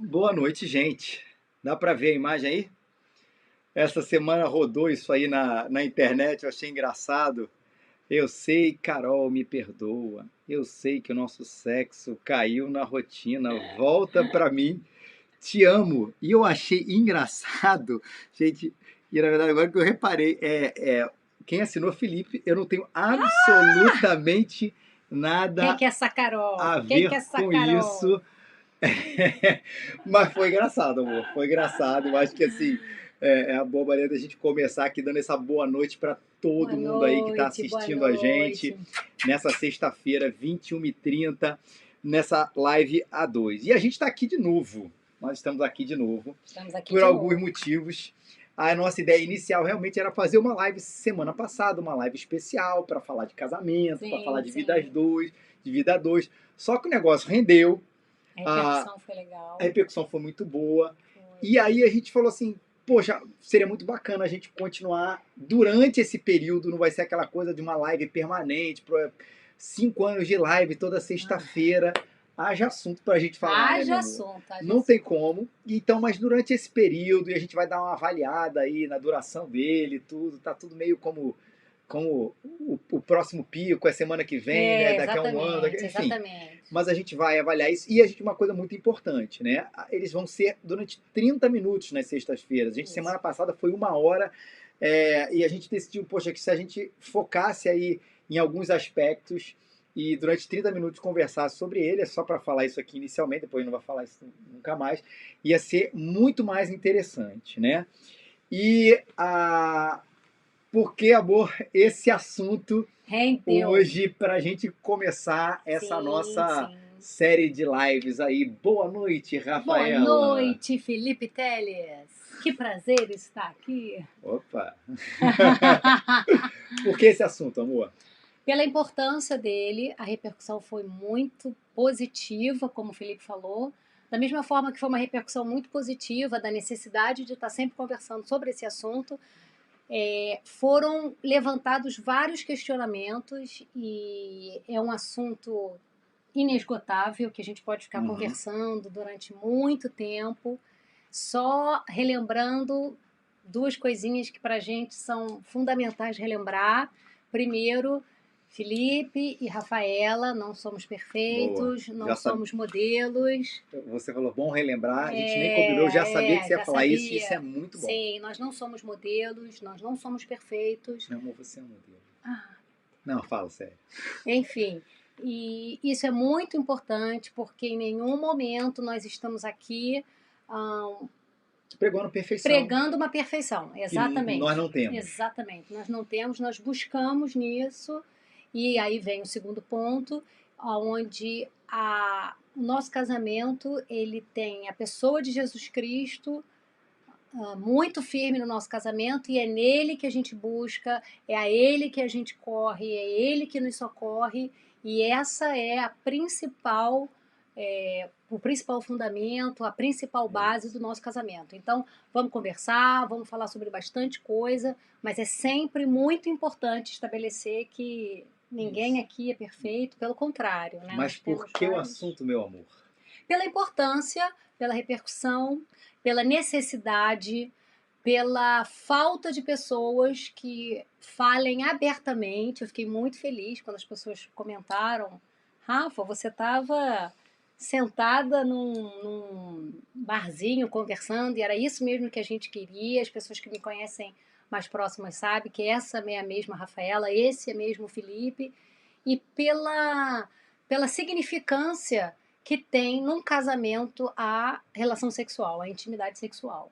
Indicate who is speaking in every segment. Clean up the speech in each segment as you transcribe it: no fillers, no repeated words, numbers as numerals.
Speaker 1: Boa noite, gente. Dá para ver a imagem aí? Essa semana rodou isso aí na internet, eu achei engraçado. Eu sei, Carol, me perdoa. Eu sei que o nosso sexo caiu na rotina. Volta para mim. Te amo. E eu achei engraçado, gente. E na verdade, agora que eu reparei, quem assinou Felipe, eu não tenho absolutamente
Speaker 2: Quem
Speaker 1: nada
Speaker 2: que é essa Carol?
Speaker 1: a
Speaker 2: Quem que
Speaker 1: ver
Speaker 2: é essa
Speaker 1: com
Speaker 2: Carol?
Speaker 1: isso. Mas foi engraçado, amor. Foi engraçado. Eu acho que assim é a boa maneira da gente começar aqui dando essa boa noite para
Speaker 2: Boa
Speaker 1: todo mundo aí que está
Speaker 2: noite, boa
Speaker 1: assistindo a gente
Speaker 2: noite.
Speaker 1: nessa sexta-feira, 21h30, nessa live A2. E a gente está aqui de novo. Nós estamos aqui de novo
Speaker 2: Estamos aqui
Speaker 1: por
Speaker 2: de
Speaker 1: alguns
Speaker 2: novo.
Speaker 1: motivos. A nossa ideia inicial realmente era fazer uma live semana passada, uma live especial para falar de casamento, para falar
Speaker 2: Sim,
Speaker 1: de
Speaker 2: sim.
Speaker 1: vidas dois, de vida a dois. Só que o negócio rendeu.
Speaker 2: A
Speaker 1: A,
Speaker 2: repercussão foi legal.
Speaker 1: a repercussão foi muito boa.
Speaker 2: Foi.
Speaker 1: E aí a gente falou assim, poxa, seria muito bacana a gente continuar durante esse período, não vai ser aquela coisa de uma live permanente, 5 anos de live toda sexta-feira. Haja assunto pra gente falar, né, meu
Speaker 2: Haja
Speaker 1: amor?
Speaker 2: assunto, haja
Speaker 1: Não tem
Speaker 2: assunto.
Speaker 1: como. Então, mas durante esse período, e a gente vai dar uma avaliada aí na duração dele, tudo, tá tudo meio como o próximo pico, é semana que vem, né? Daqui a um ano,
Speaker 2: Exatamente,
Speaker 1: enfim.
Speaker 2: exatamente.
Speaker 1: Mas a gente vai avaliar isso. E a gente, uma coisa muito importante, né? Eles vão ser durante 30 minutos nas sextas-feiras. A gente,
Speaker 2: Isso.
Speaker 1: semana passada, foi 1 hora. E a gente decidiu, poxa, que se a gente focasse aí em alguns aspectos e durante 30 minutos conversasse sobre ele, é só para falar isso aqui inicialmente, depois não vai falar isso nunca mais, ia ser muito mais interessante, né? E porque, amor, esse assunto
Speaker 2: Rendeu.
Speaker 1: hoje para a gente começar essa
Speaker 2: Sim,
Speaker 1: nossa
Speaker 2: sim.
Speaker 1: série de lives aí. Boa noite,
Speaker 2: Boa
Speaker 1: Rafaela.
Speaker 2: noite, Felipe Teles. Que prazer estar aqui.
Speaker 1: Opa! Por que esse assunto, amor?
Speaker 2: Pela importância dele, a repercussão foi muito positiva, como o Felipe falou. Da mesma forma que foi uma repercussão muito positiva da necessidade de estar sempre conversando sobre esse assunto, foram levantados vários questionamentos e é um assunto inesgotável que a gente pode ficar conversando durante muito tempo, só relembrando duas coisinhas que para a gente são fundamentais relembrar. Primeiro, Felipe e Rafaela, não somos perfeitos,
Speaker 1: Boa.
Speaker 2: não
Speaker 1: Já
Speaker 2: somos modelos.
Speaker 1: Você falou, bom relembrar, a gente nem combinou, eu já sabia que você ia
Speaker 2: Já
Speaker 1: falar isso, e isso é
Speaker 2: sabia.
Speaker 1: muito bom.
Speaker 2: Sim, nós não somos modelos, nós não somos perfeitos.
Speaker 1: Meu amor, você é um modelo.
Speaker 2: Ah,
Speaker 1: Não, fala sério.
Speaker 2: enfim, e isso é muito importante porque em nenhum momento nós estamos aqui
Speaker 1: Pregando perfeição.
Speaker 2: pregando uma perfeição,
Speaker 1: Que
Speaker 2: exatamente.
Speaker 1: nós não temos.
Speaker 2: Exatamente, nós não temos, nós buscamos nisso, e aí vem o segundo ponto, onde o nosso casamento, ele tem a pessoa de Jesus Cristo muito firme no nosso casamento, e é nele que a gente busca, é a ele que a gente corre, é ele que nos socorre, e essa é a principal, o principal fundamento, a principal base do nosso casamento. Então, vamos conversar, vamos falar sobre bastante coisa, mas é sempre muito importante estabelecer que ninguém aqui é perfeito, pelo contrário. Né?
Speaker 1: Mas por que o assunto, meu amor?
Speaker 2: Pela importância, pela repercussão, pela necessidade, pela falta de pessoas que falem abertamente. Eu fiquei muito feliz quando as pessoas comentaram: Rafa, você estava sentada num barzinho conversando, e era isso mesmo que a gente queria. As pessoas que me conhecem mais próximas sabem que essa é a mesma Rafaela, esse é mesmo o Felipe, e pela significância que tem num casamento a relação sexual, a intimidade sexual.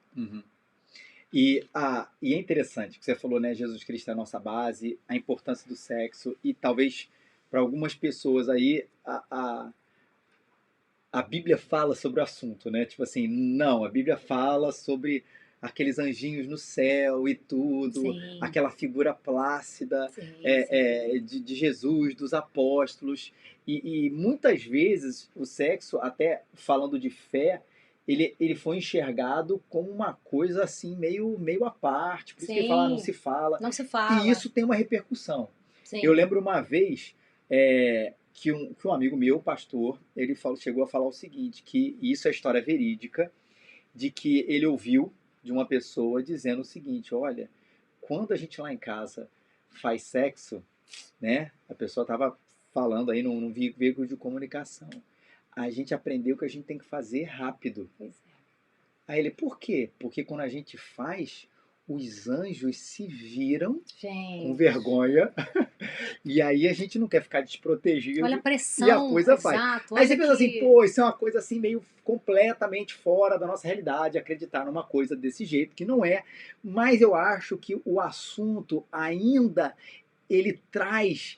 Speaker 1: E é interessante que você falou, né? Jesus Cristo é a nossa base, a importância do sexo, e talvez para algumas pessoas aí a Bíblia fala sobre o assunto, né? Tipo assim, não, a Bíblia fala sobre aqueles anjinhos no céu e tudo,
Speaker 2: Sim.
Speaker 1: aquela figura plácida
Speaker 2: Sim,
Speaker 1: de Jesus, dos apóstolos. E muitas vezes o sexo, até falando de fé, ele foi enxergado como uma coisa assim, meio à parte. Por isso que ele fala, não se fala.
Speaker 2: Não se fala.
Speaker 1: E isso tem uma repercussão.
Speaker 2: Sim.
Speaker 1: Eu lembro uma vez, que um amigo meu, pastor, ele chegou a falar o seguinte, que isso é história verídica, de que ele ouviu de uma pessoa dizendo o seguinte, olha, quando a gente lá em casa faz sexo, né, a pessoa estava falando aí num veículo de comunicação, a gente aprendeu que a gente tem que fazer rápido.
Speaker 2: Pois é.
Speaker 1: Aí ele, por quê? Porque quando a gente faz, os anjos se viram com
Speaker 2: Gente,
Speaker 1: vergonha e aí a gente não quer ficar
Speaker 2: olha a
Speaker 1: desprotegido e a
Speaker 2: pressão,
Speaker 1: coisa faz.
Speaker 2: exato.
Speaker 1: Aí você
Speaker 2: Olha
Speaker 1: pensa assim,
Speaker 2: que.
Speaker 1: pô, isso é uma coisa assim meio completamente fora da nossa realidade, acreditar numa coisa desse jeito, que não é. Mas eu acho que o assunto ainda, ele traz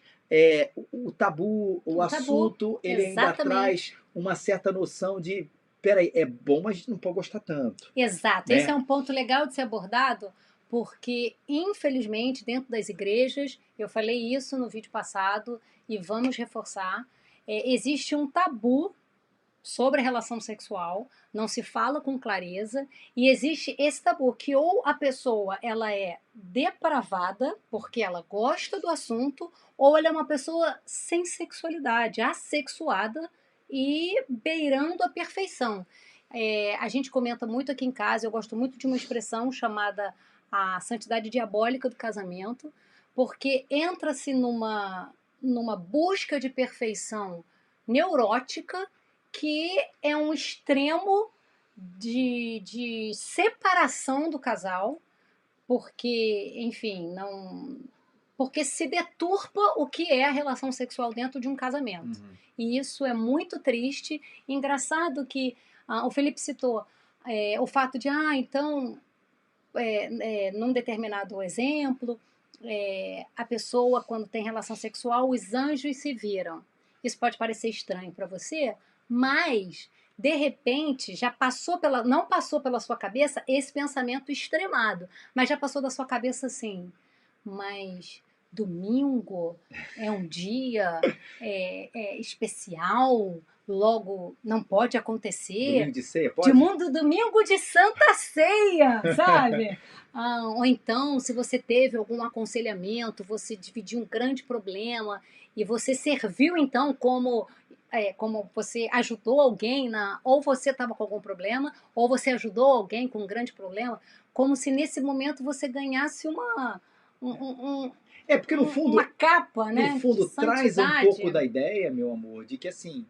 Speaker 1: o tabu, o
Speaker 2: O tabu,
Speaker 1: assunto, ele ainda
Speaker 2: exatamente.
Speaker 1: traz uma certa noção de, peraí, é bom, mas a gente não pode gostar tanto,
Speaker 2: Exato. Esse é
Speaker 1: né?
Speaker 2: um ponto legal de ser abordado, porque, infelizmente, dentro das igrejas, eu falei isso no vídeo passado e vamos reforçar, existe um tabu sobre a relação sexual, não se fala com clareza e existe esse tabu que ou a pessoa ela é depravada porque ela gosta do assunto ou ela é uma pessoa sem sexualidade, assexuada e beirando a perfeição. A gente comenta muito aqui em casa, eu gosto muito de uma expressão chamada a santidade diabólica do casamento, porque entra-se numa busca de perfeição neurótica que é um extremo de separação do casal, porque, enfim, não. Porque se deturpa o que é a relação sexual dentro de um casamento.
Speaker 1: Uhum.
Speaker 2: E isso é muito triste. Engraçado que o Felipe citou o fato de, então, num determinado exemplo, a pessoa, quando tem relação sexual, os anjos se viram. Isso pode parecer estranho para você, mas de repente já passou não passou pela sua cabeça esse pensamento extremado, mas já passou da sua cabeça assim, mas domingo é um dia especial, logo não pode acontecer.
Speaker 1: Domingo de ceia,
Speaker 2: De
Speaker 1: pode?
Speaker 2: mundo domingo de Santa Ceia, sabe? Ou então, se você teve algum aconselhamento, você dividiu um grande problema e você serviu então como você ajudou alguém ou você estava com algum problema, ou você ajudou alguém com um grande problema, como se nesse momento você ganhasse um, um,
Speaker 1: Porque no
Speaker 2: uma
Speaker 1: fundo,
Speaker 2: capa, né, de
Speaker 1: traz um pouco
Speaker 2: santidade.
Speaker 1: da ideia, meu amor, de que assim,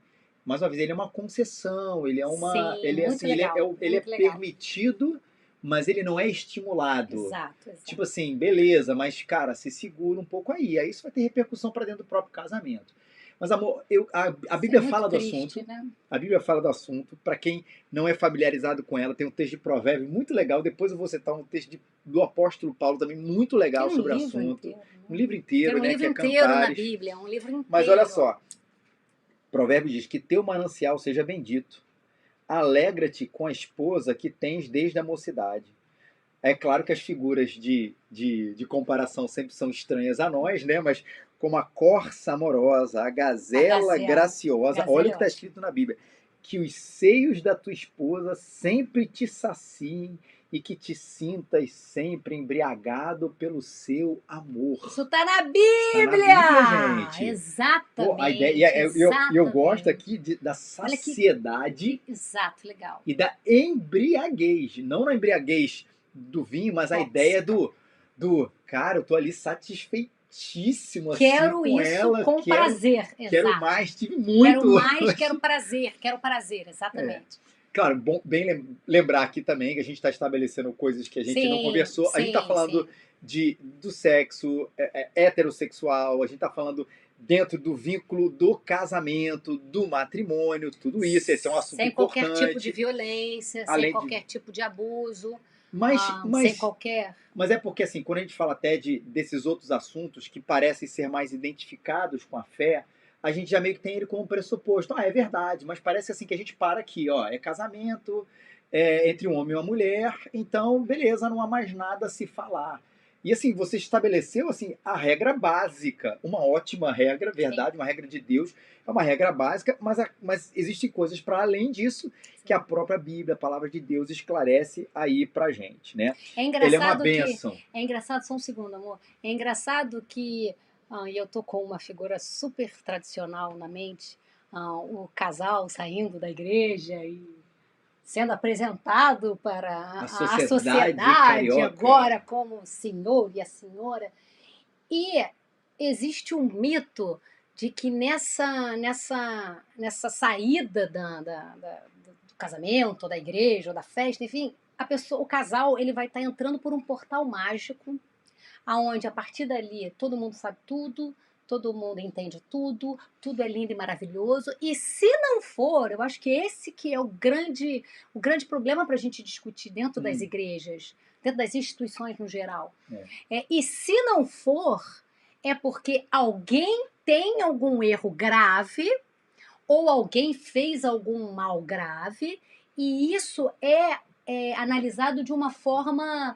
Speaker 1: mais uma vez, ele é uma concessão, ele é uma,
Speaker 2: Sim,
Speaker 1: ele é
Speaker 2: muito
Speaker 1: assim,
Speaker 2: legal,
Speaker 1: ele é
Speaker 2: muito legal.
Speaker 1: permitido, mas ele não é estimulado.
Speaker 2: Exato, exato.
Speaker 1: Tipo assim, beleza, mas cara, se segura um pouco aí. Aí isso vai ter repercussão para dentro do próprio casamento. Mas amor, a
Speaker 2: Isso é
Speaker 1: Bíblia
Speaker 2: muito
Speaker 1: fala do
Speaker 2: triste,
Speaker 1: assunto.
Speaker 2: né?
Speaker 1: A Bíblia fala do assunto. Para quem não é familiarizado com ela, tem um texto de Provérbio muito legal. Depois eu vou citar um texto do apóstolo Paulo também muito
Speaker 2: Tem
Speaker 1: legal
Speaker 2: um
Speaker 1: sobre o
Speaker 2: livro
Speaker 1: assunto.
Speaker 2: inteiro,
Speaker 1: Um
Speaker 2: né?
Speaker 1: livro
Speaker 2: Tem
Speaker 1: inteiro,
Speaker 2: um
Speaker 1: né,
Speaker 2: livro
Speaker 1: que é
Speaker 2: inteiro na
Speaker 1: Cantares.
Speaker 2: Bíblia, um livro inteiro.
Speaker 1: Mas olha só, Provérbio diz que teu manancial seja bendito. Alegra-te com a esposa que tens desde a mocidade. É claro que as figuras de comparação sempre são estranhas a nós, né? Mas como a corça amorosa, a
Speaker 2: A
Speaker 1: gazela
Speaker 2: gazela.
Speaker 1: graciosa, olha
Speaker 2: Gazela
Speaker 1: o
Speaker 2: é
Speaker 1: que está
Speaker 2: ótimo.
Speaker 1: escrito na Bíblia. Que os seios da tua esposa sempre te saciem e que te sintas sempre embriagado pelo seu amor.
Speaker 2: Isso está na
Speaker 1: Está na Bíblia,
Speaker 2: Bíblia!
Speaker 1: gente. Pô, a ideia,
Speaker 2: Exatamente,
Speaker 1: eu gosto
Speaker 2: exatamente.
Speaker 1: aqui da
Speaker 2: Olha que
Speaker 1: saciedade
Speaker 2: exato, legal.
Speaker 1: e da embriaguez. Não na embriaguez do vinho, mas a ideia
Speaker 2: Tóxica.
Speaker 1: do cara, eu tô ali satisfeitíssimo assim
Speaker 2: Quero
Speaker 1: com
Speaker 2: isso
Speaker 1: ela,
Speaker 2: com prazer,
Speaker 1: quero
Speaker 2: exato.
Speaker 1: mais, tive muito
Speaker 2: Quero mais,
Speaker 1: hoje.
Speaker 2: quero prazer,
Speaker 1: É.
Speaker 2: exatamente.
Speaker 1: Claro, bom, lembrar aqui também que a gente está estabelecendo coisas que a gente não
Speaker 2: Sim,
Speaker 1: conversou. A gente está
Speaker 2: sim,
Speaker 1: falando
Speaker 2: sim.
Speaker 1: do sexo heterossexual, a gente está falando dentro do vínculo do casamento, do matrimônio, tudo isso. Esse é um assunto
Speaker 2: Sem qualquer tipo de
Speaker 1: importante.
Speaker 2: violência, sem
Speaker 1: Além de.
Speaker 2: qualquer tipo de abuso,
Speaker 1: Mas,
Speaker 2: sem
Speaker 1: mas,
Speaker 2: qualquer.
Speaker 1: mas é porque, assim, quando a gente fala até desses outros assuntos que parecem ser mais identificados com a fé, a gente já meio que tem ele como pressuposto. É verdade, mas parece assim que a gente para aqui, ó, é casamento entre um homem e uma mulher, então, beleza, não há mais nada a se falar. E assim, você estabeleceu assim a regra básica, uma ótima regra,
Speaker 2: Sim,
Speaker 1: verdade, uma regra de Deus, é uma regra básica, mas existem coisas para além disso que a
Speaker 2: sim.
Speaker 1: própria Bíblia, a palavra de Deus, esclarece aí pra gente, né?
Speaker 2: É
Speaker 1: Ele é uma
Speaker 2: engraçado que.
Speaker 1: bênção.
Speaker 2: É engraçado, só um segundo, amor. É engraçado que E eu tô com uma figura super tradicional na mente, o casal saindo da igreja e sendo apresentado para
Speaker 1: A
Speaker 2: a
Speaker 1: sociedade
Speaker 2: sociedade
Speaker 1: carioca.
Speaker 2: agora como o senhor e a senhora. E existe um mito de que nessa saída do casamento, ou da igreja, ou da festa, enfim, o casal ele vai estar entrando por um portal mágico aonde a partir dali todo mundo sabe tudo, todo mundo entende tudo, tudo é lindo e maravilhoso. E se não for, eu acho que esse que é o grande problema para a gente discutir dentro das
Speaker 1: Hum,
Speaker 2: igrejas, dentro das instituições no geral.
Speaker 1: é.
Speaker 2: E se não for, é porque alguém tem algum erro grave ou alguém fez algum mal grave e isso é analisado de uma forma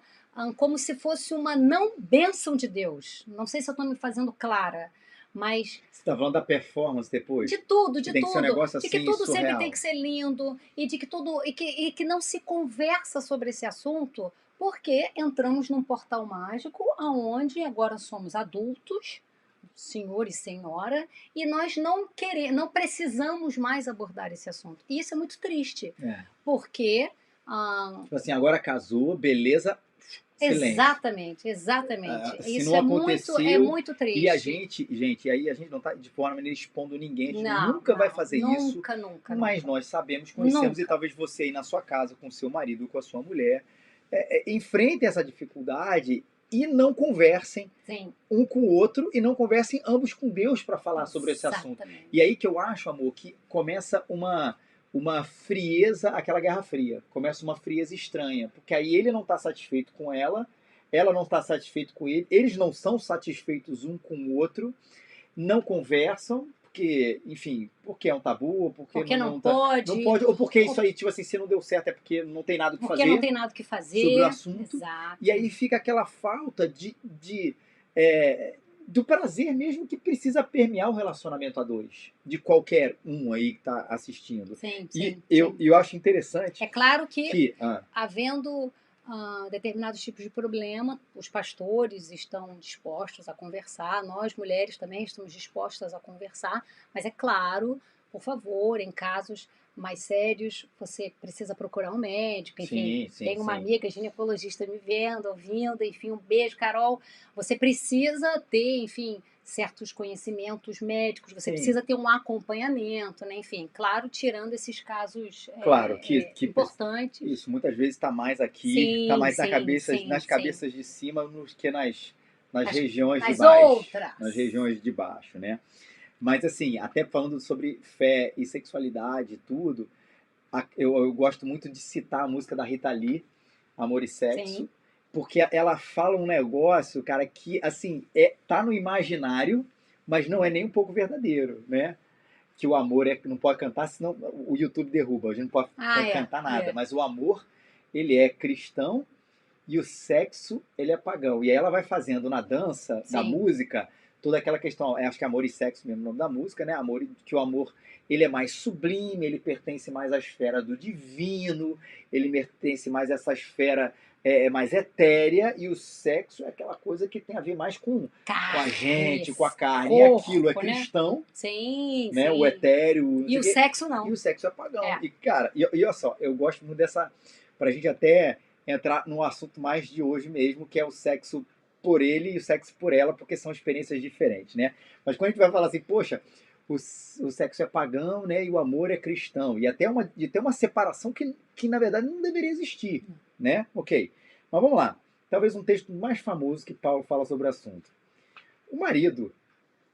Speaker 2: como se fosse uma não bênção de Deus. Não sei se eu estou me fazendo clara, mas
Speaker 1: Você está falando da performance depois?
Speaker 2: de
Speaker 1: Que tem que ser um
Speaker 2: tudo,
Speaker 1: negócio
Speaker 2: de que
Speaker 1: assim
Speaker 2: tudo sempre tem
Speaker 1: surreal.
Speaker 2: que ser lindo e de que tudo e que não se conversa sobre esse assunto, porque entramos num portal mágico aonde agora somos adultos, senhor e senhora, e nós não precisamos mais abordar esse assunto. E isso é muito triste,
Speaker 1: É.
Speaker 2: porque ah,
Speaker 1: Tipo assim, agora casou, beleza, silêncio.
Speaker 2: exatamente, exatamente.
Speaker 1: Se
Speaker 2: Isso
Speaker 1: não
Speaker 2: é
Speaker 1: aconteceu,
Speaker 2: muito
Speaker 1: e a
Speaker 2: triste.
Speaker 1: gente, e aí a gente não está de forma nenhuma expondo ninguém, a gente
Speaker 2: Não,
Speaker 1: nunca vai
Speaker 2: não,
Speaker 1: fazer isso,
Speaker 2: nunca, nunca,
Speaker 1: mas
Speaker 2: nunca,
Speaker 1: nós sabemos, conhecemos, e
Speaker 2: nunca.
Speaker 1: talvez você aí na sua casa, com seu marido, com a sua mulher, enfrentem essa dificuldade e não conversem
Speaker 2: Sim,
Speaker 1: um com o outro e não conversem ambos com Deus para falar sobre esse assunto. E
Speaker 2: exatamente.
Speaker 1: aí que eu acho, amor, que começa uma frieza, aquela guerra fria. Começa uma frieza estranha, porque aí ele não está satisfeito com ela não está satisfeita com ele, eles não são satisfeitos um com o outro, não conversam, porque, enfim, porque é um tabu, porque
Speaker 2: Porque não
Speaker 1: não
Speaker 2: pode,
Speaker 1: pode, ou porque
Speaker 2: ou
Speaker 1: isso aí, tipo assim, se não deu certo é porque não tem nada o que
Speaker 2: porque não
Speaker 1: fazer
Speaker 2: tem nada o que
Speaker 1: sobre o
Speaker 2: fazer.
Speaker 1: assunto, e
Speaker 2: Exato.
Speaker 1: aí fica aquela falta é, do prazer mesmo que precisa permear o relacionamento a dois, de qualquer um aí que está assistindo.
Speaker 2: Sim,
Speaker 1: E
Speaker 2: sim,
Speaker 1: eu,
Speaker 2: sim.
Speaker 1: eu acho interessante
Speaker 2: É claro que,
Speaker 1: que.
Speaker 2: havendo determinados tipos de problema, os pastores estão dispostos a conversar, nós mulheres também estamos dispostas a conversar, mas é claro, por favor, em casos mais sérios, você precisa procurar um médico, enfim.
Speaker 1: Sim, sim,
Speaker 2: Tem uma
Speaker 1: sim.
Speaker 2: amiga ginecologista me vendo, ouvindo, enfim, um beijo, Carol. Você precisa ter, enfim, certos conhecimentos médicos, você
Speaker 1: Sim.
Speaker 2: precisa ter um acompanhamento, né? Enfim, claro, tirando esses casos
Speaker 1: Claro que
Speaker 2: importantes.
Speaker 1: isso muitas vezes está mais aqui, está
Speaker 2: Sim,
Speaker 1: mais
Speaker 2: sim, sim,
Speaker 1: nas
Speaker 2: sim.
Speaker 1: cabeças de cima que nas
Speaker 2: Nas,
Speaker 1: regiões de
Speaker 2: nas
Speaker 1: baixo, nas
Speaker 2: outras.
Speaker 1: regiões de baixo, né? Mas assim, até falando sobre fé e sexualidade e tudo, eu gosto muito de citar a música da Rita Lee, Amor e
Speaker 2: Sim,
Speaker 1: Sexo, porque ela fala um negócio, cara, que assim, tá no imaginário, mas não é nem um pouco verdadeiro, né? Que o amor não pode cantar, senão o YouTube derruba, a gente não pode cantar nada,
Speaker 2: é.
Speaker 1: mas o amor, ele é cristão e o sexo, ele é pagão. E aí ela vai fazendo na dança, da
Speaker 2: Sim,
Speaker 1: música, toda aquela questão, acho que é Amor e Sexo mesmo o nome da música, né? Que o amor, ele é mais sublime, ele pertence mais à esfera do divino, ele pertence mais a essa esfera mais etérea, e o sexo é aquela coisa que tem a ver mais com a
Speaker 2: carne,
Speaker 1: gente, com a carne. E aquilo é
Speaker 2: corpo, né?
Speaker 1: cristão,
Speaker 2: Sim,
Speaker 1: né? O
Speaker 2: sim.
Speaker 1: etéreo, não
Speaker 2: E
Speaker 1: sei
Speaker 2: o
Speaker 1: o quê,
Speaker 2: sexo
Speaker 1: e
Speaker 2: não.
Speaker 1: o sexo é pagão.
Speaker 2: É.
Speaker 1: E, cara, e olha só, eu gosto muito dessa. Pra gente até entrar no assunto mais de hoje mesmo, que é o sexo por ele e o sexo por ela, porque são experiências diferentes, né? Mas quando a gente vai falar assim, poxa, o sexo é pagão, né? E o amor é cristão. E até uma separação que na verdade não deveria existir, né? Ok. Mas vamos lá. Talvez um texto mais famoso que Paulo fala sobre o assunto. O marido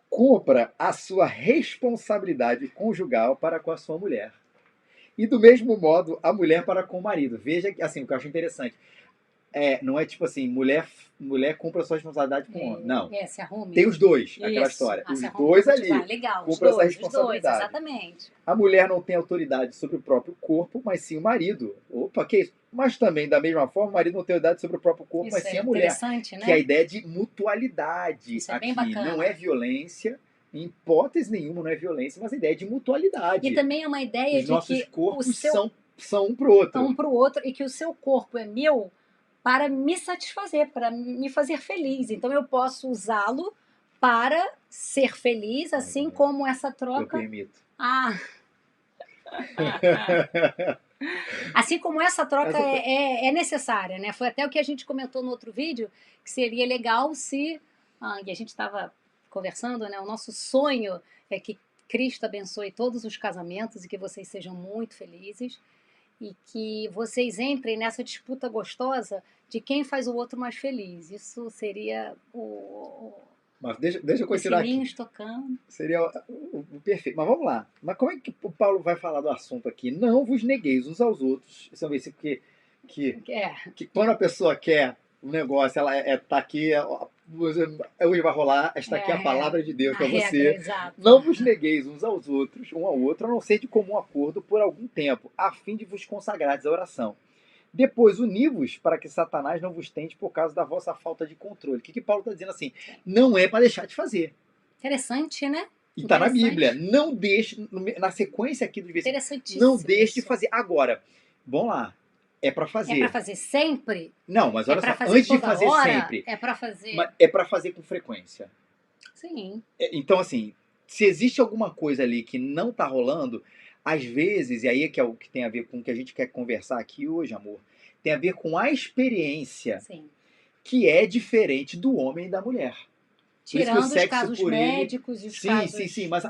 Speaker 1: cumpra a sua responsabilidade conjugal para com a sua mulher. E do mesmo modo, a mulher para com o marido. Veja que, assim, o que eu acho interessante. Não é tipo assim, mulher cumpre a sua responsabilidade com o homem. Não.
Speaker 2: Se arrume.
Speaker 1: Tem os dois, aquela
Speaker 2: Isso.
Speaker 1: história.
Speaker 2: Se
Speaker 1: Os
Speaker 2: arrume para
Speaker 1: dois
Speaker 2: cultivar.
Speaker 1: ali
Speaker 2: Legal,
Speaker 1: cumprem essa
Speaker 2: os dois,
Speaker 1: responsabilidade.
Speaker 2: exatamente.
Speaker 1: A mulher não tem autoridade sobre o próprio corpo, mas sim o marido. Opa, que isso? Mas também, da mesma forma, o marido não tem autoridade sobre o próprio corpo, mas
Speaker 2: Isso
Speaker 1: sim
Speaker 2: é
Speaker 1: a mulher.
Speaker 2: interessante,
Speaker 1: Que é a
Speaker 2: né?
Speaker 1: ideia de mutualidade
Speaker 2: Isso é bem
Speaker 1: aqui. Não é
Speaker 2: bacana.
Speaker 1: violência, em hipótese nenhuma não é violência, mas a ideia de
Speaker 2: E
Speaker 1: mutualidade.
Speaker 2: também é uma ideia
Speaker 1: Os
Speaker 2: de
Speaker 1: nossos
Speaker 2: que o
Speaker 1: corpos
Speaker 2: seu
Speaker 1: são um pro outro.
Speaker 2: um para o outro e que o seu corpo é meu para me satisfazer, para me fazer feliz. Então eu posso usá-lo para ser feliz, assim como essa
Speaker 1: Eu
Speaker 2: troca.
Speaker 1: permito.
Speaker 2: Ah, assim como essa troca é necessária, né? Foi até o que a gente comentou no outro vídeo, que seria legal se, e a gente estava conversando, né? O nosso sonho é que Cristo abençoe todos os casamentos e que vocês sejam muito felizes e que vocês entrem nessa disputa gostosa de quem faz o outro mais feliz. Isso seria
Speaker 1: Mas deixa eu
Speaker 2: os
Speaker 1: continuar aqui.
Speaker 2: sininhos tocando.
Speaker 1: Seria o perfeito. Mas vamos lá. Mas como é que o Paulo vai falar do assunto aqui? Não vos negueis uns aos outros. Esse é um versículo que quando a pessoa quer um negócio, ela tá aqui, hoje vai rolar, está aqui a palavra de Deus para você.
Speaker 2: Exato.
Speaker 1: Não vos negueis uns aos outros, um ao outro, a não ser de comum acordo por algum tempo, a fim de vos consagrardes à oração. Depois, uni-vos para que Satanás não vos tente por causa da vossa falta de controle. O que Paulo está dizendo assim? Não é para deixar de fazer.
Speaker 2: Interessante, né?
Speaker 1: E está na Bíblia. Não deixe, na sequência aqui dos versículos, não deixe de fazer. Agora, vamos lá. É para fazer.
Speaker 2: É para fazer sempre?
Speaker 1: Não, mas olha só, antes de fazer sempre.
Speaker 2: É para fazer.
Speaker 1: É para fazer com frequência.
Speaker 2: Sim.
Speaker 1: Então, assim, se existe alguma coisa ali que não está rolando, às vezes, e aí é que é o que tem a ver com o que a gente quer conversar aqui hoje, amor, tem a ver com a experiência.
Speaker 2: Sim.
Speaker 1: Que é diferente do homem e da mulher.
Speaker 2: Tirando os casos médicos e os casos.
Speaker 1: Sim, mas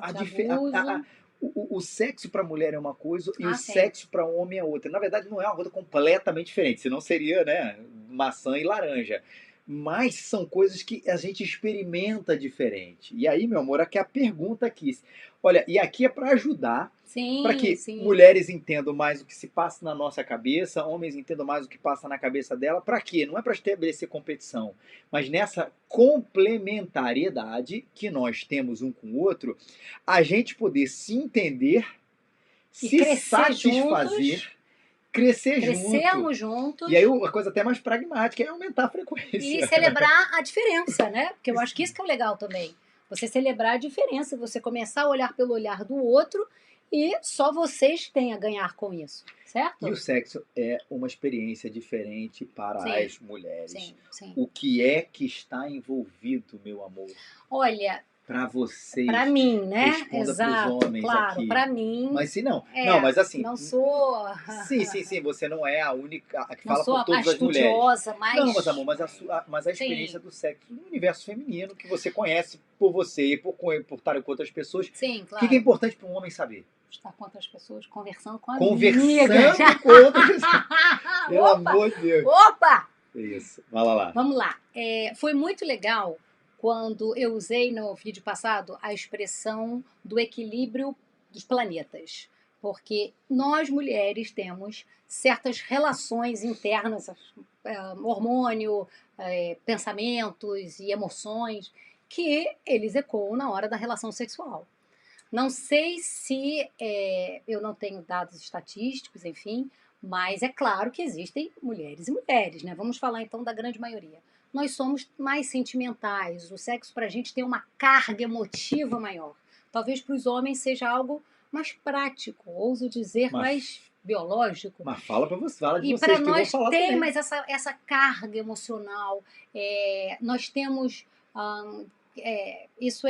Speaker 1: o sexo para a mulher é uma coisa e o sexo para o homem é outra. Na verdade, não é uma coisa completamente diferente, senão seria, né, maçã e laranja. Mas são coisas que a gente experimenta diferente. E aí, meu amor, aqui é a pergunta aqui. Olha, e aqui é para ajudar, para que mulheres entendam mais o que se passa na nossa cabeça, homens entendam mais o que passa na cabeça dela. Para quê? Não é para estabelecer competição, mas nessa complementariedade que nós temos um com o outro, a gente poder se entender,
Speaker 2: e
Speaker 1: se satisfazer,
Speaker 2: juntos.
Speaker 1: Crescemos
Speaker 2: juntos.
Speaker 1: E aí a coisa até mais pragmática é aumentar a frequência.
Speaker 2: E celebrar a diferença, né? Porque eu acho que isso que é o legal também. Você celebrar a diferença, você começar a olhar pelo olhar do outro e só vocês têm a ganhar com isso, certo?
Speaker 1: E o sexo é uma experiência diferente para as mulheres.
Speaker 2: Sim.
Speaker 1: O que é que está envolvido, meu amor?
Speaker 2: Olha...
Speaker 1: Para vocês.
Speaker 2: Para mim, né?
Speaker 1: Responda
Speaker 2: Exato,
Speaker 1: pros homens
Speaker 2: claro,
Speaker 1: aqui.
Speaker 2: para mim.
Speaker 1: Mas se não. Não, mas assim.
Speaker 2: Não sou.
Speaker 1: Sim. Você não é a única a que
Speaker 2: não
Speaker 1: fala
Speaker 2: sou
Speaker 1: por todas as mulheres.
Speaker 2: Mas...
Speaker 1: Não, mas amor, mas a experiência do sexo no universo feminino que você conhece por você e por estar com outras pessoas.
Speaker 2: Sim, claro.
Speaker 1: O que é importante para um homem saber?
Speaker 2: Estar com outras pessoas, conversando com
Speaker 1: Conversando com outras pessoas. Pelo amor de Deus.
Speaker 2: Opa!
Speaker 1: Isso. Vai lá.
Speaker 2: Vamos lá. Foi muito legal quando eu usei no vídeo passado a expressão do equilíbrio dos planetas. Porque nós, mulheres, temos certas relações internas, hormônio, pensamentos e emoções, que eles ecoam na hora da relação sexual. Não sei se, eu não tenho dados estatísticos, enfim, mas é claro que existem mulheres e mulheres, né? Vamos falar então da grande maioria. Nós somos mais sentimentais, o sexo pra gente tem uma carga emotiva maior. Talvez para os homens seja algo mais prático, ouso dizer, mais biológico.
Speaker 1: Mas fala para você, fala de
Speaker 2: vocês. E para nós tem mais essa carga emocional. Nós temos... isso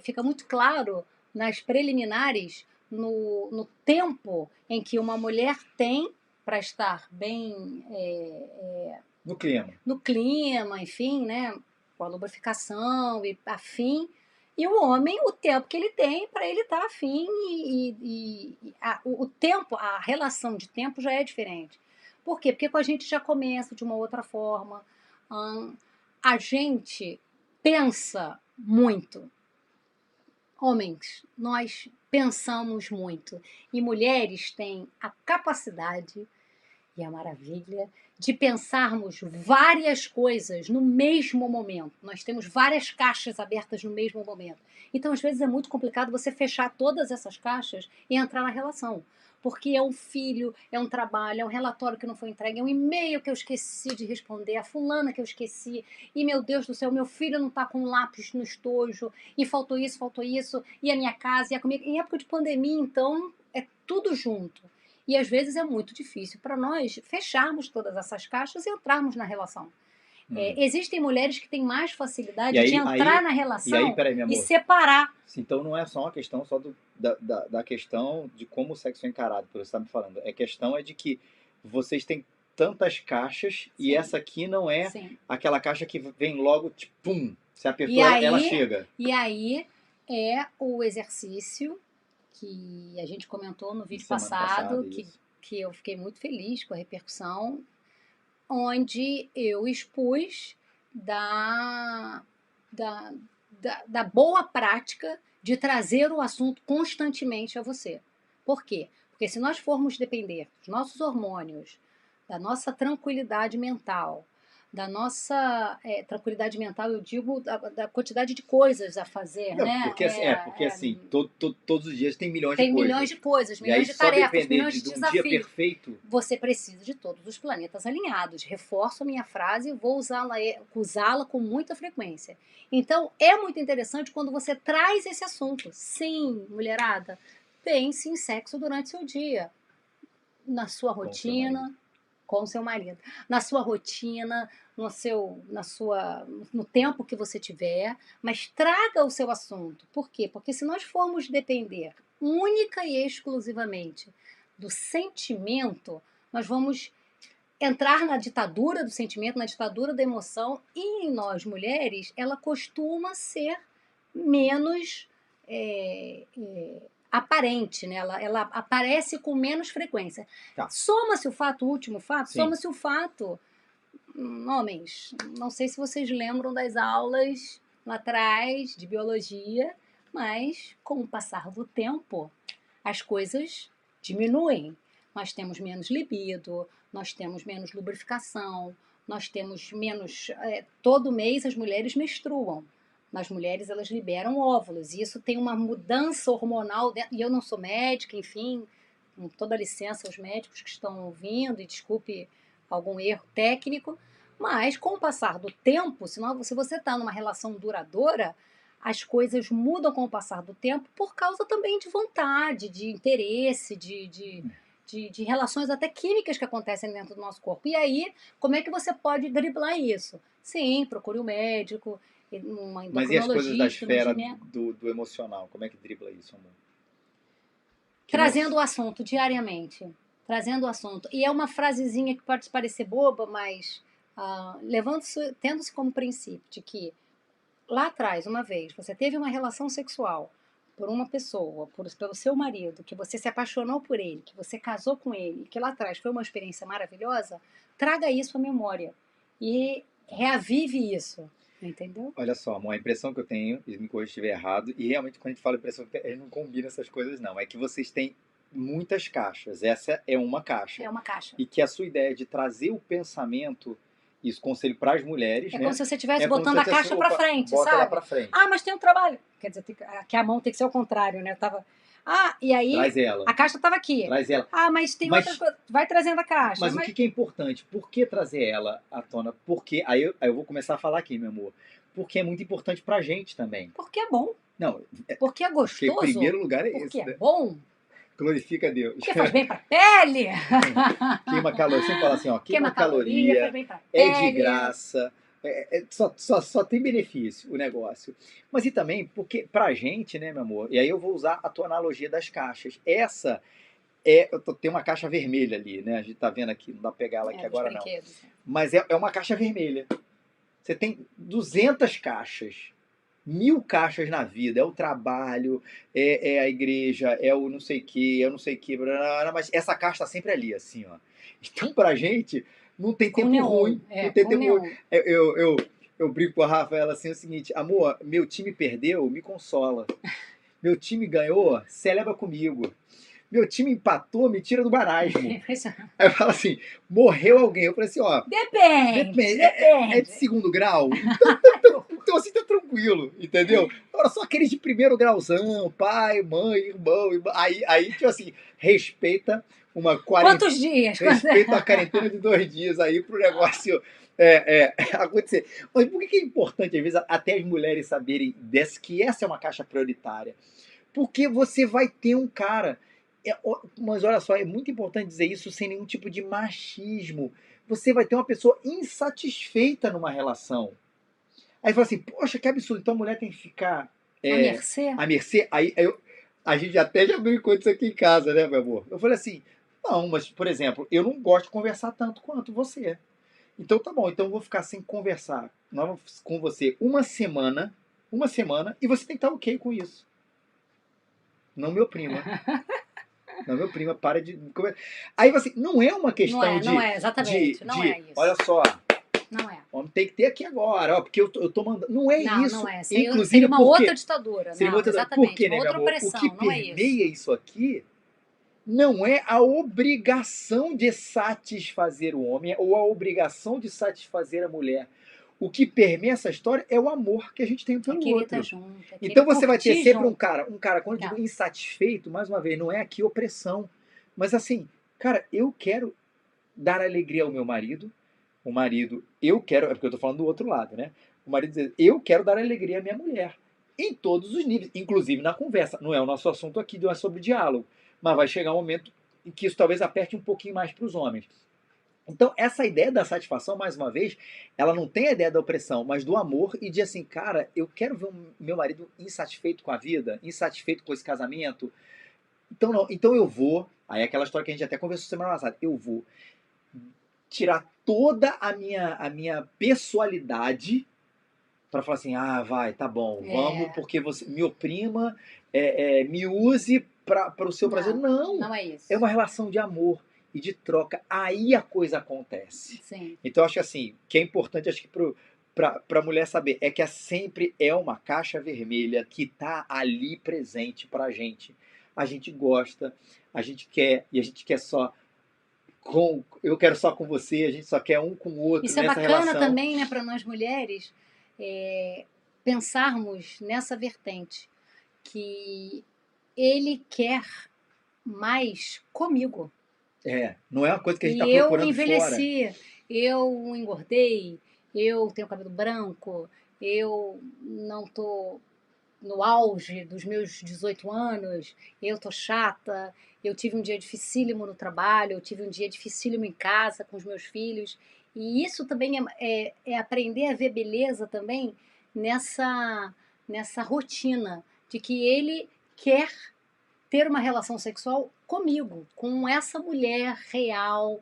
Speaker 2: fica muito claro nas preliminares, no tempo em que uma mulher tem para estar bem... No clima, enfim, né? Com a lubrificação e afim. E o homem, o tempo que ele tem para ele estar afim o tempo, a relação de tempo já é diferente. Por quê? Porque com a gente já começa de uma outra forma. A gente pensa muito. Homens, nós pensamos muito. E mulheres têm a capacidade e a maravilha de pensarmos várias coisas no mesmo momento. Nós temos várias caixas abertas no mesmo momento. Então, às vezes, é muito complicado você fechar todas essas caixas e entrar na relação. Porque é um filho, é um trabalho, é um relatório que não foi entregue, é um e-mail que eu esqueci de responder, a fulana que eu esqueci, e meu Deus do céu, meu filho não está com lápis no estojo, e faltou isso, e a minha casa, e a comida. Em época de pandemia, então, é tudo junto. E às vezes é muito difícil para nós fecharmos todas essas caixas e entrarmos na relação. Existem mulheres que têm mais facilidade
Speaker 1: E aí-
Speaker 2: de entrar
Speaker 1: aí-
Speaker 2: na
Speaker 1: E aí,
Speaker 2: relação
Speaker 1: peraí, meu
Speaker 2: e
Speaker 1: amor.
Speaker 2: separar.
Speaker 1: Então não é só uma questão só da questão de como o sexo é encarado, por você estar me falando. A questão é de que vocês têm tantas caixas e
Speaker 2: Sim.
Speaker 1: essa aqui não é
Speaker 2: Sim.
Speaker 1: aquela caixa que vem logo, tipo, pum, você apertou,
Speaker 2: E aí-
Speaker 1: ela chega.
Speaker 2: E aí é o exercício que a gente comentou no vídeo
Speaker 1: Semana passada,
Speaker 2: passado,
Speaker 1: isso.
Speaker 2: que eu fiquei muito feliz com a repercussão, onde eu expus da boa prática de trazer o assunto constantemente a você. Por quê? Porque se nós formos depender dos nossos hormônios, da nossa tranquilidade mental, da nossa tranquilidade mental, eu digo da quantidade de coisas a fazer,
Speaker 1: Não,
Speaker 2: né?
Speaker 1: porque assim, todos os dias tem milhões
Speaker 2: Tem
Speaker 1: de coisas.
Speaker 2: milhões de coisas,
Speaker 1: E aí
Speaker 2: milhões de
Speaker 1: só
Speaker 2: tarefas,
Speaker 1: depender
Speaker 2: milhões de
Speaker 1: de um dia
Speaker 2: desafios.
Speaker 1: perfeito.
Speaker 2: Você precisa de todos os planetas alinhados. Reforço a minha frase e vou usá-la com muita frequência. Então, é muito interessante quando você traz esse assunto. Sim, mulherada, pense em sexo durante seu dia. Na sua rotina, com seu marido. Na sua rotina, no tempo que você tiver, mas traga o seu assunto. Por quê? Porque se nós formos depender única e exclusivamente do sentimento, nós vamos entrar na ditadura do sentimento, na ditadura da emoção, e em nós mulheres, ela costuma ser menos aparente, né? Ela aparece com menos frequência.
Speaker 1: Tá.
Speaker 2: Soma-se o fato, o último fato,
Speaker 1: Sim.
Speaker 2: soma-se o fato. Homens, não sei se vocês lembram das aulas lá atrás de biologia, mas com o passar do tempo, as coisas diminuem. Nós temos menos libido, nós temos menos lubrificação, nós temos menos. Todo mês as mulheres menstruam. Nas mulheres, elas liberam óvulos, e isso tem uma mudança hormonal dentro, e eu não sou médica, enfim, com toda licença aos médicos que estão ouvindo, e desculpe algum erro técnico, mas com o passar do tempo, se você está numa relação duradoura, as coisas mudam com o passar do tempo por causa também de vontade, de interesse, de relações até químicas que acontecem dentro do nosso corpo. E aí, como é que você pode driblar isso? Sim, procure um médico, uma endocrinologista.
Speaker 1: Mas e as coisas da esfera do emocional? Como é que dribla isso, amor?
Speaker 2: Trazendo o assunto diariamente. Trazendo o assunto. E é uma frasezinha que pode parecer boba, mas tendo-se como princípio de que lá atrás, uma vez, você teve uma relação sexual por uma pessoa, pelo seu marido, que você se apaixonou por ele, que você casou com ele, que lá atrás foi uma experiência maravilhosa, traga isso à memória e reavive isso. Entendeu?
Speaker 1: Olha só, amor, a impressão que eu tenho, e me corrija se estiver errado, e realmente quando a gente fala impressão, a gente não combina essas coisas não, é que vocês têm muitas caixas, essa é uma caixa.
Speaker 2: É uma caixa.
Speaker 1: E que a sua ideia de trazer o pensamento, isso conselho para as mulheres,
Speaker 2: né?
Speaker 1: Como
Speaker 2: se você estivesse botando a caixa para frente,
Speaker 1: bota
Speaker 2: sabe?
Speaker 1: Ela pra frente.
Speaker 2: Mas tem um trabalho. Quer dizer, que a mão tem que ser ao contrário, né? Eu tava... e aí
Speaker 1: Traz ela.
Speaker 2: A caixa estava aqui.
Speaker 1: Traz ela.
Speaker 2: Mas tem outras coisas. Vai trazendo a caixa.
Speaker 1: Mas o que é importante? Por que trazer ela à tona? Porque aí eu vou começar a falar aqui, meu amor. Porque é muito importante pra gente também.
Speaker 2: Porque é bom.
Speaker 1: Não.
Speaker 2: Porque é gostoso.
Speaker 1: Porque em primeiro lugar é
Speaker 2: porque
Speaker 1: esse.
Speaker 2: Porque é bom.
Speaker 1: Glorifica a Deus.
Speaker 2: Porque faz bem pra pele.
Speaker 1: Queima caloria. Sempre fala assim, ó. Queima caloria.
Speaker 2: Faz bem pra pele.
Speaker 1: É de graça. Só tem benefício o negócio. Mas e também, porque pra gente, né, meu amor? E aí eu vou usar a tua analogia das caixas. Essa tem uma caixa vermelha ali, né? A gente tá vendo aqui, não dá pra pegar ela aqui agora não. Mas é uma caixa vermelha. Você tem 200 caixas, 1000 caixas na vida. É o trabalho, é a igreja, é o não sei o que, mas essa caixa tá sempre ali, assim, ó. Então, pra gente, não tem tempo ruim. Não tem tempo ruim. Eu brinco com a Rafaela assim, é o seguinte, amor, meu time perdeu, me consola. Meu time ganhou, celebra comigo. Meu time empatou, me tira do marasmo. Aí eu falo assim, morreu alguém. Eu falei assim, ó... Depende. É de segundo grau? Então assim, tá tranquilo, entendeu? Agora só aqueles de primeiro grauzão, pai, mãe, irmão. Aí tipo assim, respeita uma quarentena...
Speaker 2: Quantos dias?
Speaker 1: Respeita a quarentena de 2 dias aí pro negócio acontecer. Mas por que é importante, às vezes, até as mulheres saberem que essa é uma caixa prioritária? Porque você vai ter um cara Mas olha só, é muito importante dizer isso sem nenhum tipo de machismo. Você vai ter uma pessoa insatisfeita numa relação. Aí fala assim, poxa, que absurdo, então a mulher tem que ficar
Speaker 2: A mercê?
Speaker 1: à mercê. A gente até já brincou disso aqui em casa, né, meu amor? Eu falei assim, não, mas, por exemplo, eu não gosto de conversar tanto quanto você. Então tá bom, então eu vou ficar sem conversar com você uma semana, e você tem que estar ok com isso. Não me oprima. Não me oprima, para de. Aí assim, não é uma questão
Speaker 2: Não é, exatamente. Não é isso.
Speaker 1: olha só,
Speaker 2: Não é.
Speaker 1: homem tem que ter aqui agora, ó, porque eu tô mandando. Não é isso.
Speaker 2: Não é.
Speaker 1: Inclusive,
Speaker 2: Seria uma outra ditadura.
Speaker 1: seria
Speaker 2: Não,
Speaker 1: outra. Por
Speaker 2: exatamente.
Speaker 1: quê,
Speaker 2: Uma
Speaker 1: né, meu
Speaker 2: outra
Speaker 1: amor? O
Speaker 2: opressão,
Speaker 1: que
Speaker 2: não é isso.
Speaker 1: permeia isso aqui não é a obrigação de satisfazer o homem ou a obrigação de satisfazer a mulher. O que permeia essa história é o amor que a gente tem pelo outro. Então você vai ter sempre um cara, quando eu digo insatisfeito, mais uma vez, não é aqui opressão, mas assim, cara, eu quero dar alegria ao meu marido, o marido, eu quero, é porque eu tô falando do outro lado, né? O marido diz, eu quero dar alegria à minha mulher, em todos os níveis, inclusive na conversa. Não é o nosso assunto aqui, não é sobre diálogo, mas vai chegar um momento em que isso talvez aperte um pouquinho mais para os homens. Então, essa ideia da satisfação, mais uma vez, ela não tem a ideia da opressão, mas do amor e de assim, cara, eu quero ver o meu marido insatisfeito com a vida, insatisfeito com esse casamento. Então, não, então eu vou. Aí aquela história que a gente até conversou semana passada. Eu vou tirar toda a minha pessoalidade para falar assim, ah, vai, tá bom, vamos, porque você me oprima, me use para o seu prazer. Não,
Speaker 2: não é isso.
Speaker 1: É uma relação de amor e de troca. Aí a coisa acontece.
Speaker 2: Sim.
Speaker 1: Então, acho que assim, que é importante, acho que para a mulher saber, é que sempre é uma caixa vermelha que tá ali presente pra gente. A gente gosta, a gente quer, e a gente quer só eu quero só com você, a gente só quer um com o outro
Speaker 2: Isso
Speaker 1: nessa
Speaker 2: é bacana
Speaker 1: relação.
Speaker 2: também, né, para nós mulheres, pensarmos nessa vertente, que ele quer mais comigo.
Speaker 1: Não é uma coisa que a gente
Speaker 2: E
Speaker 1: está procurando
Speaker 2: eu envelheci,
Speaker 1: fora.
Speaker 2: eu engordei, eu tenho cabelo branco, eu não tô no auge dos meus 18 anos, eu tô chata, eu tive um dia dificílimo no trabalho, eu tive um dia dificílimo em casa com os meus filhos. E isso também é aprender a ver beleza também nessa rotina de que ele quer ter uma relação sexual comigo, com essa mulher real,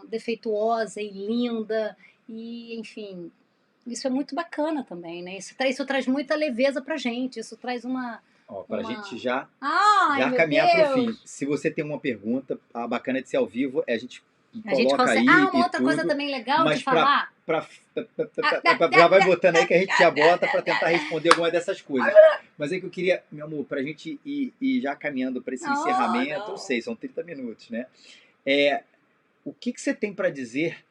Speaker 2: defeituosa e linda, e enfim, isso é muito bacana também, né? Isso traz muita leveza pra gente, isso traz
Speaker 1: Para a gente já
Speaker 2: caminhar
Speaker 1: para o fim. Se você tem uma pergunta, a bacana de ser ao vivo é a gente coloca aí
Speaker 2: uma
Speaker 1: e
Speaker 2: outra
Speaker 1: tudo,
Speaker 2: coisa também legal de
Speaker 1: mas
Speaker 2: falar.
Speaker 1: já vai botando aí que a gente já bota para tentar responder alguma dessas coisas. Mas é que eu queria, meu amor, para a gente ir já caminhando para esse encerramento, não sei, são 30 minutos, né? O que você tem para dizer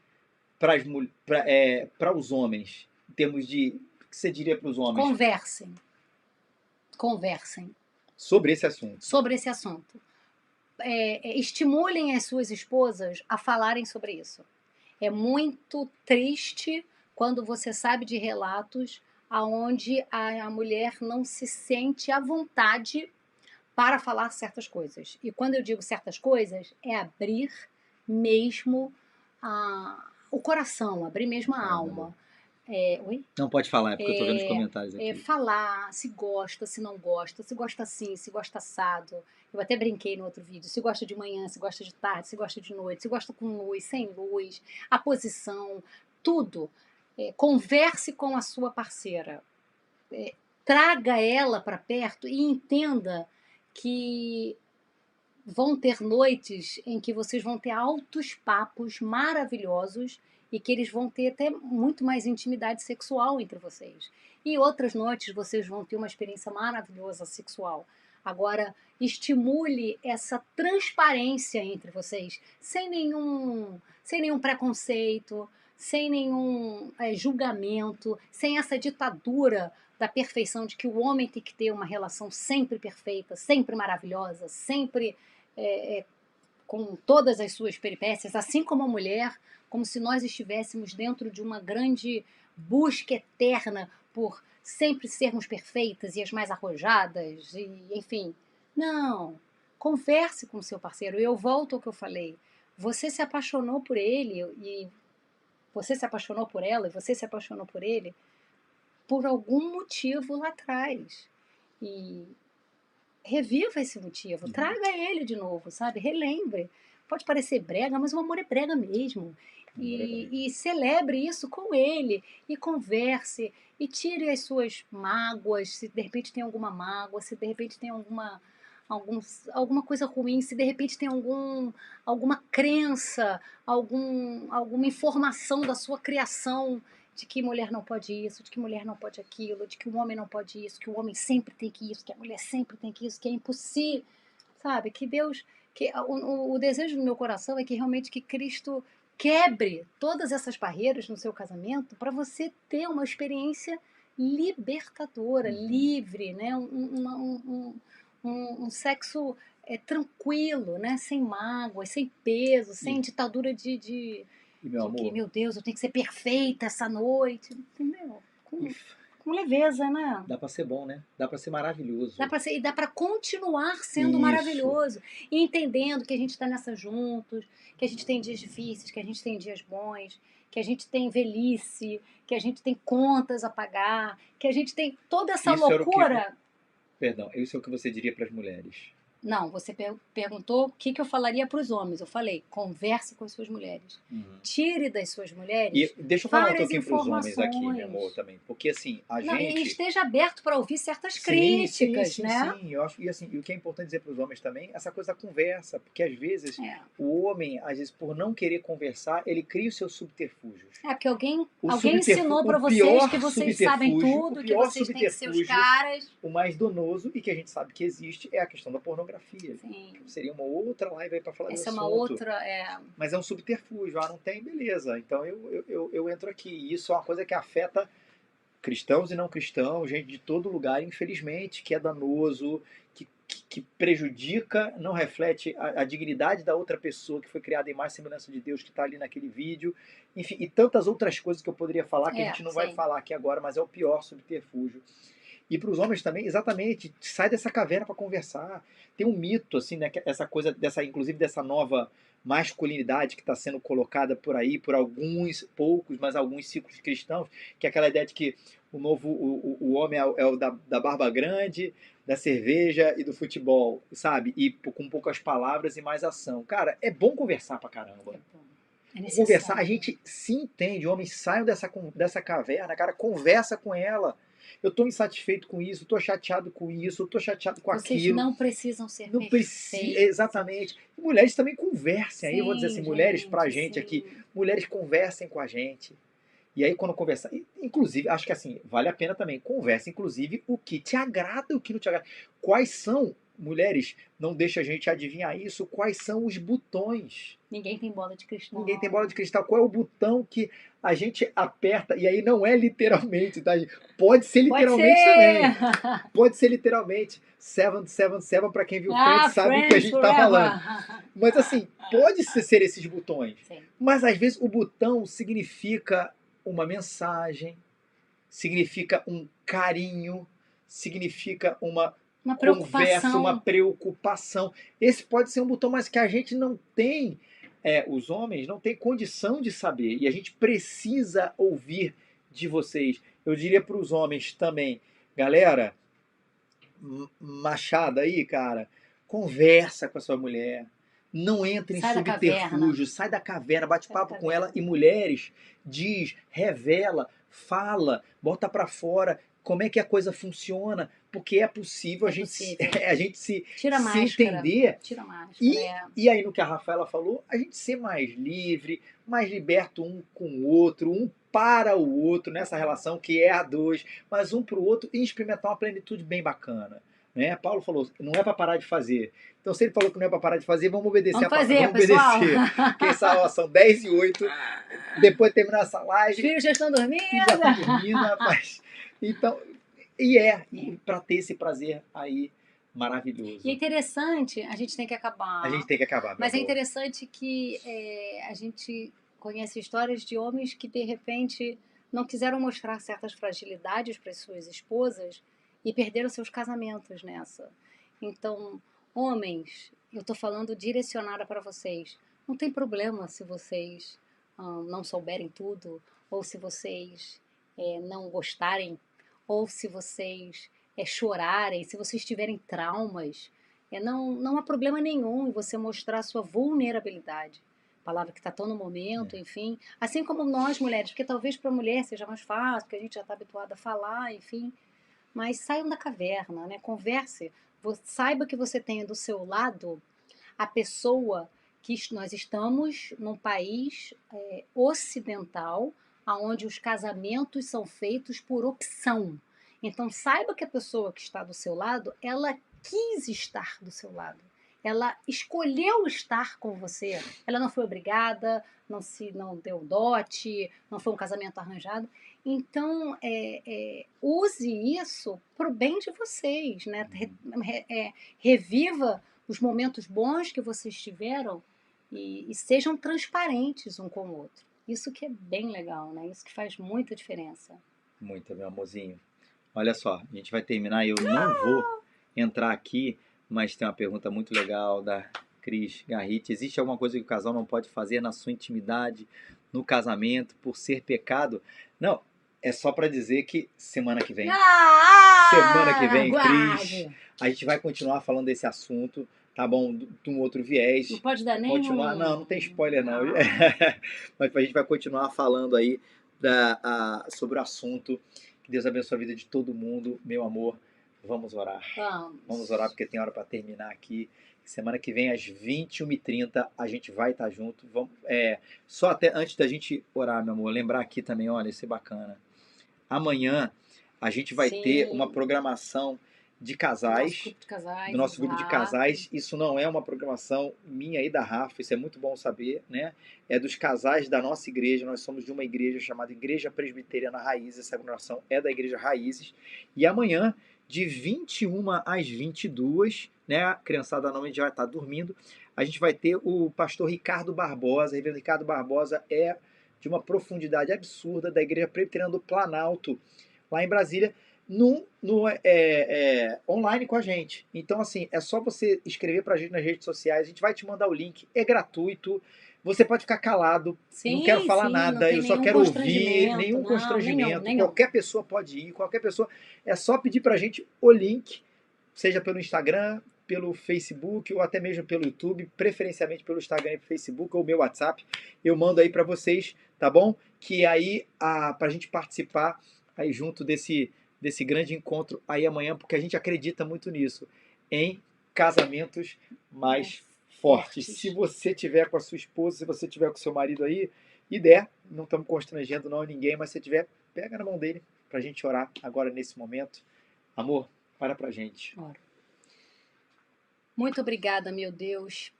Speaker 1: para os homens, em termos de. O que você diria para os homens?
Speaker 2: Conversem.
Speaker 1: Sobre esse assunto.
Speaker 2: Estimulem as suas esposas a falarem sobre isso. É muito triste quando você sabe de relatos onde a mulher não se sente à vontade para falar certas coisas. E quando eu digo certas coisas, é abrir mesmo o coração, abrir mesmo a alma. Oi?
Speaker 1: Não pode falar, é porque eu tô vendo os comentários aqui.
Speaker 2: Falar se gosta, se não gosta, se gosta assim, se gosta assado. Eu até brinquei no outro vídeo. Se gosta de manhã, se gosta de tarde, se gosta de noite, se gosta com luz, sem luz, a posição, tudo. Converse com a sua parceira. Traga ela para perto e entenda que vão ter noites em que vocês vão ter altos papos maravilhosos e que eles vão ter até muito mais intimidade sexual entre vocês. E outras noites vocês vão ter uma experiência maravilhosa sexual. Agora, estimule essa transparência entre vocês, sem nenhum preconceito, sem nenhum julgamento, sem essa ditadura da perfeição de que o homem tem que ter uma relação sempre perfeita, sempre maravilhosa, sempre com todas as suas peripécias, assim como a mulher, como se nós estivéssemos dentro de uma grande busca eterna por sempre sermos perfeitas e as mais arrojadas, e enfim. Não. Converse com o seu parceiro. E eu volto ao que eu falei. Você se apaixonou por ele e você se apaixonou por ela e você se apaixonou por ele por algum motivo lá atrás. E reviva esse motivo, traga ele de novo, sabe? Relembre. Pode parecer brega, mas o amor é brega mesmo. E celebre isso com ele, e converse, e tire as suas mágoas, se de repente tem alguma mágoa, se de repente tem alguma coisa ruim, se de repente tem alguma crença, alguma informação da sua criação de que mulher não pode isso, de que mulher não pode aquilo, de que o homem não pode isso, que o homem sempre tem que isso, que a mulher sempre tem que isso, que é impossível, sabe? Que Deus, o desejo do meu coração é que realmente que Cristo quebre todas essas barreiras no seu casamento para você ter uma experiência libertadora, livre, né? Um sexo tranquilo, né? Sem mágoas, sem peso, sem ditadura de
Speaker 1: meu amor,
Speaker 2: que, meu Deus, eu tenho que ser perfeita essa noite, entendeu? Com leveza, né?
Speaker 1: dá pra ser bom, né? Dá pra ser maravilhoso.
Speaker 2: Dá para continuar sendo maravilhoso. E entendendo que a gente está nessa juntos, que a gente tem dias difíceis, que a gente tem dias bons, que a gente tem velhice, que a gente tem contas a pagar, que a gente tem toda essa loucura.
Speaker 1: Perdão, isso é o que você diria para as mulheres?
Speaker 2: Não, você perguntou o que eu falaria para os homens. Eu falei, converse com as suas mulheres. Tire das suas mulheres.
Speaker 1: E deixa eu falar um pouquinho para os homens aqui, meu amor, também. Porque assim, gente.
Speaker 2: E esteja aberto para ouvir certas críticas, né?
Speaker 1: Sim, eu acho. E assim, o que é importante dizer para os homens também, essa coisa da conversa. Porque às vezes o homem, às vezes, por não querer conversar, ele cria os seus subterfúgios.
Speaker 2: Porque alguém ensinou para vocês que vocês sabem tudo, que vocês têm que ser os caras.
Speaker 1: O mais danoso e que a gente sabe que existe é a questão da pornografia.
Speaker 2: Sim.
Speaker 1: Seria uma outra live aí para falar
Speaker 2: desse
Speaker 1: assunto.
Speaker 2: Essa é uma outra.
Speaker 1: Mas é um subterfúgio. Não tem, beleza. Então eu entro aqui. E isso é uma coisa que afeta cristãos e não cristãos, gente de todo lugar, infelizmente, que é danoso, que prejudica, não reflete a dignidade da outra pessoa que foi criada em mais semelhança de Deus, que está ali naquele vídeo. Enfim, e tantas outras coisas que eu poderia falar que a gente não vai falar aqui agora, mas é o pior subterfúgio. E para os homens também, exatamente, sai dessa caverna para conversar. Tem um mito, assim, né, essa coisa, inclusive dessa nova masculinidade que está sendo colocada por aí, por poucos, mas alguns ciclos cristãos, que é aquela ideia de que o homem é o da barba grande, da cerveja e do futebol, sabe? E com poucas palavras e mais ação. Cara, é bom conversar pra caramba. Conversar, a gente se entende, homens saiam dessa caverna, cara, conversa com ela. Eu estou insatisfeito com isso, estou chateado com isso, estou chateado com aquilo.
Speaker 2: Vocês não precisam ser perfeitos.
Speaker 1: Exatamente. E mulheres também conversem. Aí eu vou dizer assim, mulheres pra gente aqui, mulheres conversem com a gente. E aí quando conversar, inclusive, acho que assim, vale a pena também, conversa, inclusive, o que te agrada e o que não te agrada. Quais são, mulheres, não deixa a gente adivinhar isso, quais são os botões?
Speaker 2: Ninguém tem bola de cristal.
Speaker 1: Ninguém tem bola de cristal. Qual é o botão que a gente aperta? E aí não é literalmente, tá? Pode ser literalmente também. Pode ser literalmente. Seven para quem viu Friends sabe o que a gente tá falando. Mas assim, pode ser esses botões.
Speaker 2: Sim.
Speaker 1: Mas às vezes o botão significa uma mensagem, significa um carinho, significa uma conversa, uma preocupação. Esse pode ser um botão, mas que a gente não tem, os homens não têm condição de saber. E a gente precisa ouvir de vocês. Eu diria para os homens também, galera, machada aí, cara, conversa com a sua mulher. Não entre em subterfúgio, sai da caverna, bate papo com ela. E mulheres, diz, revela, fala, bota pra fora como é que a coisa funciona, porque é possível a gente se entender.
Speaker 2: Tira máscara,
Speaker 1: e aí, no que a Rafaela falou, a gente ser mais livre, mais liberto um com o outro, um para o outro, nessa relação que é a dois, mas um para o outro e experimentar uma plenitude bem bacana. Né? Paulo falou, não é para parar de fazer. Então, se ele falou que não é para parar de fazer, vamos obedecer
Speaker 2: vamos obedecer.
Speaker 1: Porque são 10h08. Depois de terminar essa live.
Speaker 2: Os filhos já estão dormindo.
Speaker 1: Rapaz. Então, para ter esse prazer aí maravilhoso.
Speaker 2: E é interessante, a gente tem que acabar. Mas é interessante que a gente conhece histórias de homens que, de repente, não quiseram mostrar certas fragilidades para as suas esposas e perderam seus casamentos nessa. Então, Homens, eu estou falando direcionada para vocês. Não tem problema se vocês não souberem tudo, ou se vocês não gostarem, ou se vocês chorarem, se vocês tiverem traumas. Não há problema nenhum em você mostrar a sua vulnerabilidade. Palavra que está tão no momento, enfim. Assim como nós mulheres, porque talvez para a mulher seja mais fácil, porque a gente já está habituada a falar, enfim. Mas saiam da caverna, né? Converse. Saiba que você tem do seu lado a pessoa que nós estamos num país ocidental, onde os casamentos são feitos por opção. Então saiba que a pessoa que está do seu lado, ela quis estar do seu lado. Ela escolheu estar com você. Ela não foi obrigada, não deu dote, não foi um casamento arranjado. Então, use isso para o bem de vocês, né? Reviva os momentos bons que vocês tiveram e sejam transparentes um com o outro. Isso que é bem legal, né? Isso que faz muita diferença.
Speaker 1: Muito, meu amorzinho. Olha só, a gente vai terminar. Eu não vou entrar aqui, mas tem uma pergunta muito legal da Cris Garrite. Existe alguma coisa que o casal não pode fazer na sua intimidade, no casamento, por ser pecado? Não, é só para dizer que semana que vem, Cris, a gente vai continuar falando desse assunto, tá bom? De um outro viés.
Speaker 2: Não pode dar nem
Speaker 1: Não tem spoiler não. Mas a gente vai continuar falando aí sobre o assunto. Que Deus abençoe a vida de todo mundo, meu amor. Vamos orar. Vamos orar porque tem hora para terminar aqui. Semana que vem, às 21h30, a gente vai estar junto. Só até antes da gente orar, meu amor, lembrar aqui também, olha, isso é bacana. Amanhã a gente vai ter uma programação de casais, do nosso grupo de casais. Isso não é uma programação minha e da Rafa, isso é muito bom saber, né? É dos casais da nossa igreja. Nós somos de uma igreja chamada Igreja Presbiteriana Raízes. Essa programação é da Igreja Raízes. E amanhã, de 21 às 22, né? A criançada normalmente já vai estar dormindo. A gente vai ter o pastor Ricardo Barbosa. O reverendo Ricardo Barbosa é de uma profundidade absurda, da Igreja Presbiteriana do Planalto, lá em Brasília, online com a gente. Então, assim, é só você escrever pra gente nas redes sociais, a gente vai te mandar o link, é gratuito, você pode ficar calado, não quero falar nada, eu só quero ouvir, nenhum constrangimento, qualquer pessoa pode ir, qualquer pessoa, é só pedir pra gente o link, seja pelo Instagram, pelo Facebook ou até mesmo pelo YouTube, preferencialmente pelo Instagram e Facebook ou meu WhatsApp, eu mando aí pra vocês, tá bom? Que aí, pra gente participar aí junto desse grande encontro aí amanhã, porque a gente acredita muito nisso, em casamentos mais fortes. Se você tiver com a sua esposa, se você tiver com o seu marido aí, e der, não estamos constrangendo não ninguém, mas se tiver, pega na mão dele pra gente orar agora nesse momento. Amor, ora pra gente.
Speaker 2: Ora. Muito obrigada, meu Deus,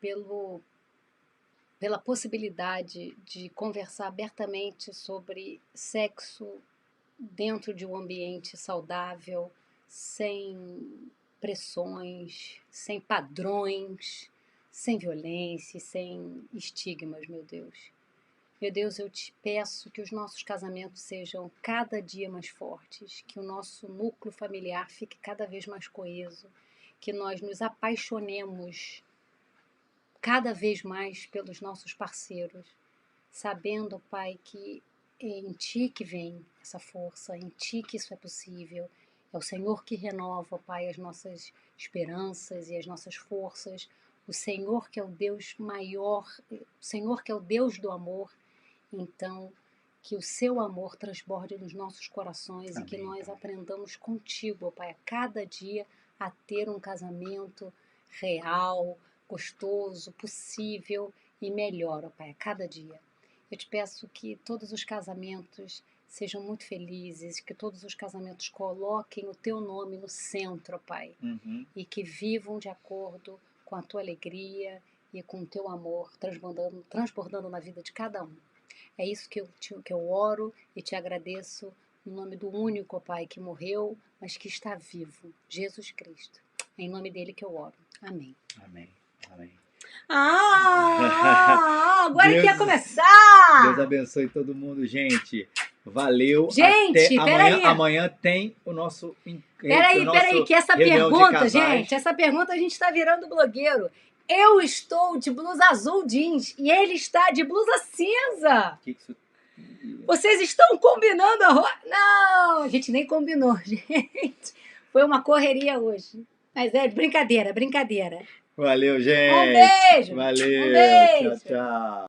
Speaker 2: pela possibilidade de conversar abertamente sobre sexo dentro de um ambiente saudável, sem pressões, sem padrões, sem violência, sem estigmas, meu Deus. Meu Deus, eu te peço que os nossos casamentos sejam cada dia mais fortes, que o nosso núcleo familiar fique cada vez mais coeso, que nós nos apaixonemos cada vez mais pelos nossos parceiros, sabendo, Pai, que é em Ti que vem essa força, em Ti que isso é possível. É o Senhor que renova, Pai, as nossas esperanças e as nossas forças. O Senhor que é o Deus maior, o Senhor que é o Deus do amor. Então, que o Seu amor transborde nos nossos corações. Amém. E que nós aprendamos contigo, Pai, a cada dia a ter um casamento real, gostoso, possível e melhor, Pai, a cada dia. Eu te peço que todos os casamentos sejam muito felizes, que todos os casamentos coloquem o Teu nome no centro, Pai, e que vivam de acordo com a Tua alegria e com o Teu amor, transbordando na vida de cada um. É isso que eu oro e te agradeço no nome do único, Pai, que morreu, mas que está vivo, Jesus Cristo. É em nome dele que eu oro. Amém.
Speaker 1: Amém. Amém.
Speaker 2: Agora que ia começar!
Speaker 1: Deus abençoe todo mundo, gente. Valeu.
Speaker 2: Gente,
Speaker 1: até
Speaker 2: peraí.
Speaker 1: Amanhã tem o nosso.
Speaker 2: Peraí, que essa pergunta, gente, essa pergunta a gente está virando blogueiro. Eu estou de blusa azul jeans e ele está de blusa cinza.
Speaker 1: Que isso...
Speaker 2: Vocês estão combinando a roupa? Não, a gente nem combinou, gente. Foi uma correria hoje. Mas é brincadeira, brincadeira.
Speaker 1: Valeu, gente.
Speaker 2: Um beijo.
Speaker 1: Valeu.
Speaker 2: Um beijo.
Speaker 1: Tchau, tchau.